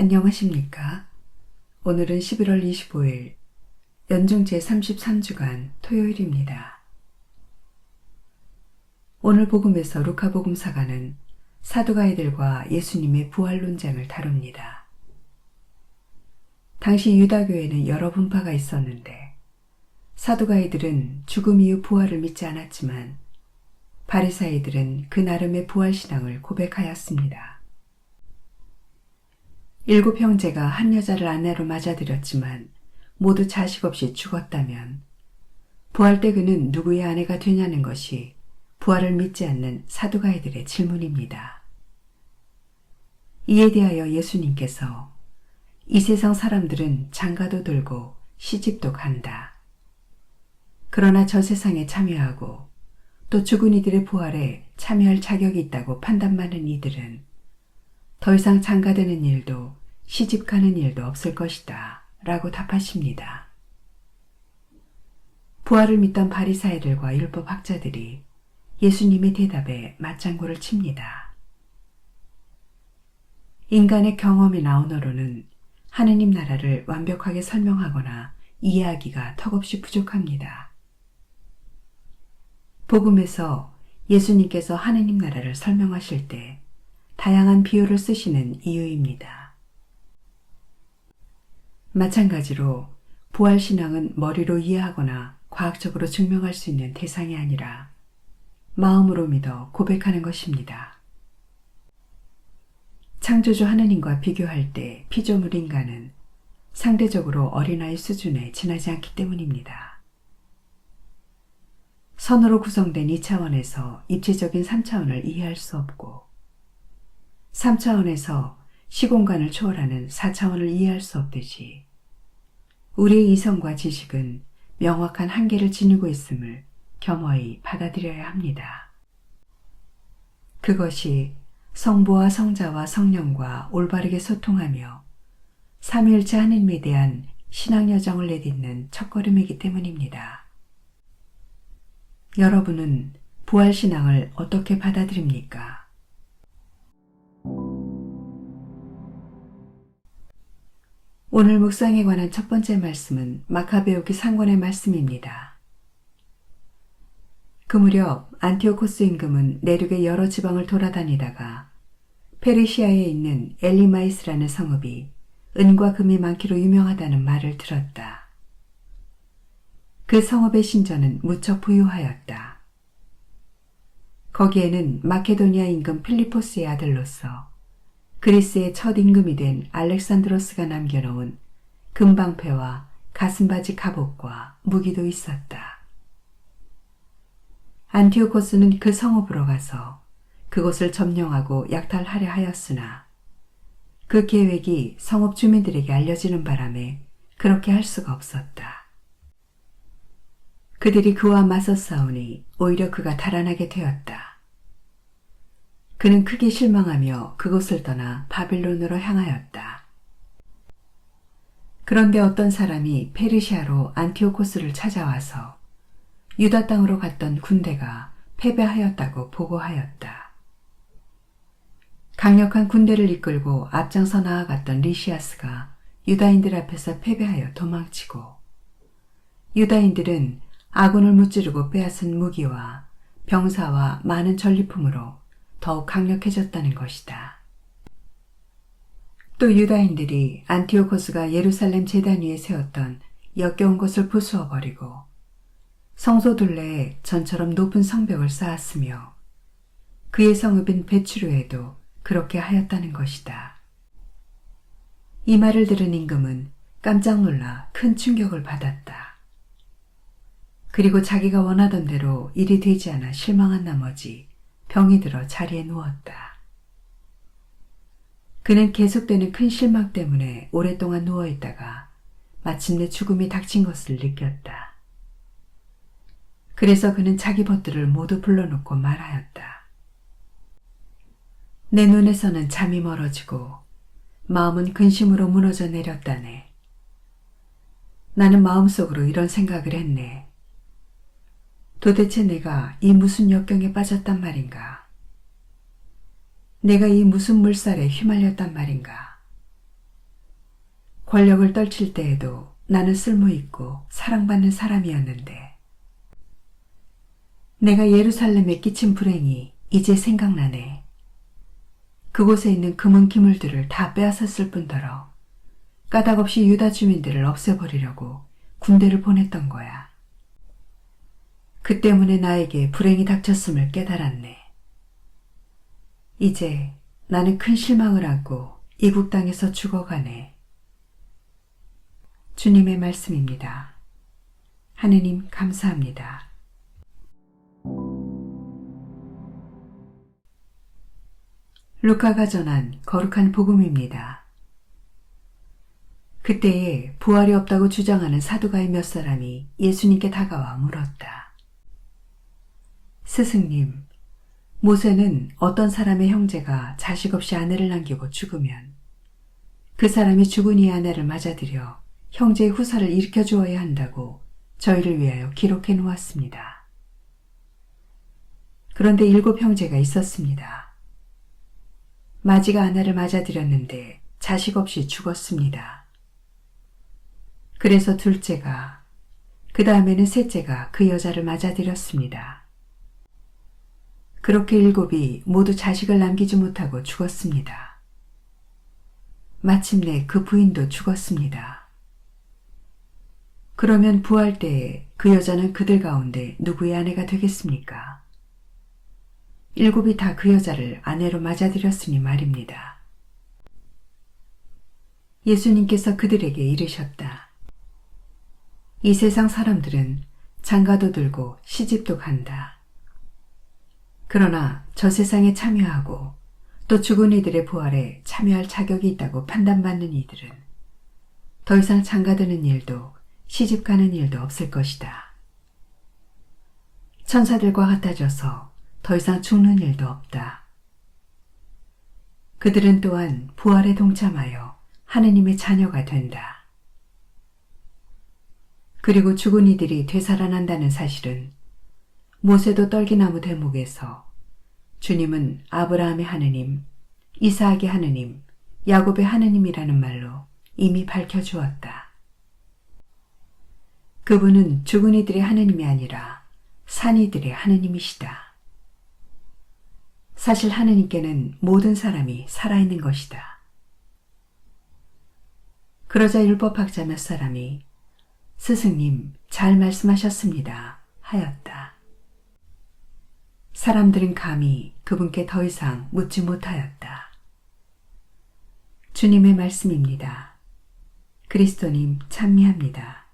안녕하십니까? 오늘은 11월 25일 연중 제33주간 토요일입니다. 오늘 복음에서 루카 복음사가는 사두가이들과 예수님의 부활 논쟁을 다룹니다. 당시 유다교에는 여러 분파가 있었는데 사두가이들은 죽음 이후 부활을 믿지 않았지만 바리사이들은 그 나름의 부활신앙을 고백하였습니다. 7 형제가 한 여자를 아내로 맞아들였지만 모두 자식 없이 죽었다면 부활 때 그는 누구의 아내가 되냐는 것이 부활을 믿지 않는 사두가이들의 질문입니다. 이에 대하여 예수님께서 이 세상 사람들은 장가도 들고 시집도 간다. 그러나 저 세상에 참여하고 또 죽은 이들의 부활에 참여할 자격이 있다고 판단받는 이들은 더 이상 장가드는 일도 시집가는 일도 없을 것이다 라고 답하십니다. 부활을 믿던 바리사이들과 율법학자들이 예수님의 대답에 맞장구를 칩니다. 인간의 경험이나 언어로는 하느님 나라를 완벽하게 설명하거나 이해하기가 턱없이 부족합니다. 복음에서 예수님께서 하느님 나라를 설명하실 때 다양한 비유를 쓰시는 이유입니다. 마찬가지로 부활신앙은 머리로 이해하거나 과학적으로 증명할 수 있는 대상이 아니라 마음으로 믿어 고백하는 것입니다. 창조주 하느님과 비교할 때 피조물 인간은 상대적으로 어린아이 수준에 지나지 않기 때문입니다. 선으로 구성된 2차원에서 입체적인 3차원을 이해할 수 없고 3차원에서 시공간을 초월하는 4차원을 이해할 수 없듯이 우리의 이성과 지식은 명확한 한계를 지니고 있음을 겸허히 받아들여야 합니다. 그것이 성부와 성자와 성령과 올바르게 소통하며 삼위일체 하느님에 대한 신앙 여정을 내딛는 첫걸음이기 때문입니다. 여러분은 부활신앙을 어떻게 받아들입니까? 오늘 묵상에 관한 첫 번째 말씀은 마카베오기 상권의 말씀입니다. 그 무렵 안티오코스 임금은 내륙의 여러 지방을 돌아다니다가 페르시아에 있는 엘리마이스라는 성읍이 은과 금이 많기로 유명하다는 말을 들었다. 그 성읍의 신전은 무척 부유하였다. 거기에는 마케도니아 임금 필리포스의 아들로서 그리스의 첫 임금이 된 알렉산드로스가 남겨놓은 금방패와 가슴바지 갑옷과 무기도 있었다. 안티오코스는 그 성읍으로 가서 그곳을 점령하고 약탈하려 하였으나 그 계획이 성읍 주민들에게 알려지는 바람에 그렇게 할 수가 없었다. 그들이 그와 맞서 싸우니 오히려 그가 달아나게 되었다. 그는 크게 실망하며 그곳을 떠나 바빌론으로 향하였다. 그런데 어떤 사람이 페르시아로 안티오코스를 찾아와서 유다 땅으로 갔던 군대가 패배하였다고 보고하였다. 강력한 군대를 이끌고 앞장서 나아갔던 리시아스가 유다인들 앞에서 패배하여 도망치고 유다인들은 아군을 무찌르고 빼앗은 무기와 병사와 많은 전리품으로 더욱 강력해졌다는 것이다. 또 유다인들이 안티오코스가 예루살렘 제단 위에 세웠던 역겨운 것을 부수어버리고 성소 둘레에 전처럼 높은 성벽을 쌓았으며 그의 성읍인 베추르에도 그렇게 하였다는 것이다. 이 말을 들은 임금은 깜짝 놀라 큰 충격을 받았다. 그리고 자기가 원하던 대로 일이 되지 않아 실망한 나머지 병이 들어 자리에 누웠다. 그는 계속되는 큰 실망 때문에 오랫동안 누워있다가 마침내 죽음이 닥친 것을 느꼈다. 그래서 그는 자기 벗들을 모두 불러놓고 말하였다. 내 눈에서는 잠이 멀어지고 마음은 근심으로 무너져 내렸다네. 나는 마음속으로 이런 생각을 했네. 도대체 내가 이 무슨 역경에 빠졌단 말인가? 내가 이 무슨 물살에 휘말렸단 말인가? 권력을 떨칠 때에도 나는 쓸모있고 사랑받는 사람이었는데 내가 예루살렘에 끼친 불행이 이제 생각나네. 그곳에 있는 금은 기물들을 다 빼앗았을 뿐더러 까닭없이 유다 주민들을 없애버리려고 군대를 보냈던 거야. 그 때문에 나에게 불행이 닥쳤음을 깨달았네. 이제 나는 큰 실망을 안고 이국 땅에서 죽어가네. 주님의 말씀입니다. 하느님 감사합니다. 루카가 전한 거룩한 복음입니다. 그때에 부활이 없다고 주장하는 사두가의 몇 사람이 예수님께 다가와 물었다. 스승님, 모세는 어떤 사람의 형제가 자식 없이 아내를 남기고 죽으면 그 사람이 죽은 이의 아내를 맞아들여 형제의 후사를 일으켜 주어야 한다고 저희를 위하여 기록해 놓았습니다. 그런데 7 형제가 있었습니다. 마지가 아내를 맞아들였는데 자식 없이 죽었습니다. 그래서 둘째가, 그 다음에는 셋째가 그 여자를 맞아들였습니다. 그렇게 7이 모두 자식을 남기지 못하고 죽었습니다. 마침내 그 부인도 죽었습니다. 그러면 부활 때에 그 여자는 그들 가운데 누구의 아내가 되겠습니까? 7이 다 그 여자를 아내로 맞아들였으니 말입니다. 예수님께서 그들에게 이르셨다. 이 세상 사람들은 장가도 들고 시집도 간다. 그러나 저 세상에 참여하고 또 죽은 이들의 부활에 참여할 자격이 있다고 판단받는 이들은 더 이상 장가드는 일도 시집가는 일도 없을 것이다. 천사들과 같아져서 더 이상 죽는 일도 없다. 그들은 또한 부활에 동참하여 하느님의 자녀가 된다. 그리고 죽은 이들이 되살아난다는 사실은 모세도 떨기나무 대목에서 주님은 아브라함의 하느님, 이삭의 하느님, 야곱의 하느님이라는 말로 이미 밝혀주었다. 그분은 죽은 이들의 하느님이 아니라 산 이들의 하느님이시다. 사실 하느님께는 모든 사람이 살아있는 것이다. 그러자 율법학자 몇 사람이 스승님, 잘 말씀하셨습니다 하였다. 사람들은 감히 그분께 더 이상 묻지 못하였다. 주님의 말씀입니다. 그리스도님 찬미합니다.